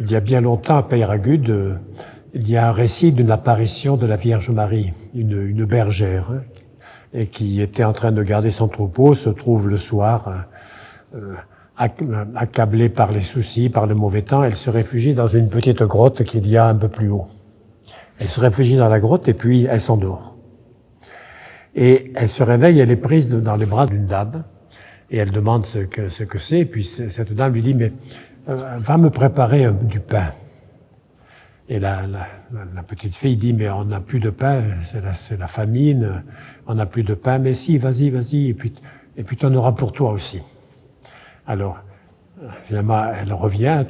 Il y a bien longtemps, à Peyragudes, il y a un récit d'une apparition de la Vierge Marie, une bergère, et qui était en train de garder son troupeau, se trouve le soir, accablée par les soucis, par le mauvais temps, elle se réfugie dans une petite grotte qu'il y a un peu plus haut. Elle se réfugie dans la grotte et puis elle s'endort. Et elle se réveille, elle est prise dans les bras d'une dame, et elle demande ce que c'est, et puis cette dame lui dit, mais va me préparer du pain. Et la petite fille dit, mais on n'a plus de pain, c'est la famine, on n'a plus de pain, mais si, vas-y, et puis tu en auras pour toi aussi. Alors, finalement, elle revient,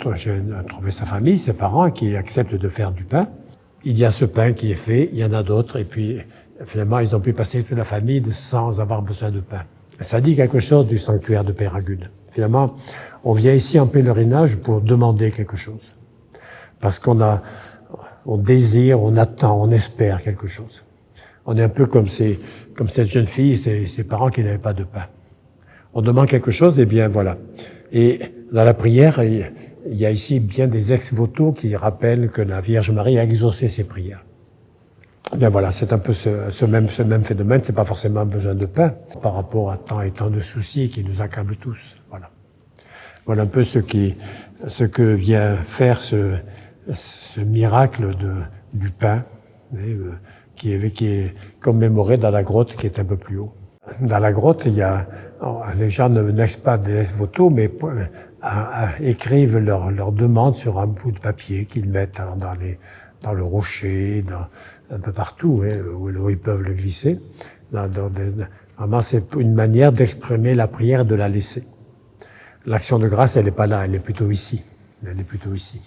trouver sa famille, ses parents, qui acceptent de faire du pain. Il y a ce pain qui est fait, il y en a d'autres, et puis finalement, ils ont pu passer toute la famille sans avoir besoin de pain. Ça dit quelque chose du sanctuaire de Peyragudes. Finalement, on vient ici en pèlerinage pour demander quelque chose. Parce on désire, on attend, on espère quelque chose. On est un peu comme cette jeune fille, ses parents qui n'avaient pas de pain. On demande quelque chose, et bien voilà. Et dans la prière, il y a ici bien des ex-voto qui rappellent que la Vierge Marie a exaucé ses prières. Bien voilà, c'est un peu ce même phénomène, c'est pas forcément besoin de pain par rapport à tant et tant de soucis qui nous accablent tous. Voilà. Voilà un peu ce que vient faire ce miracle du pain, qui est commémoré dans la grotte qui est un peu plus haut. Dans la grotte, les gens ne naissent pas des ex-voto, mais écrivent leur demande sur un bout de papier qu'ils mettent dans le rocher, un peu partout, où ils peuvent le glisser. Vraiment, c'est une manière d'exprimer la prière et de la laisser. L'action de grâce, elle n'est pas là, elle est plutôt ici. Elle est plutôt ici.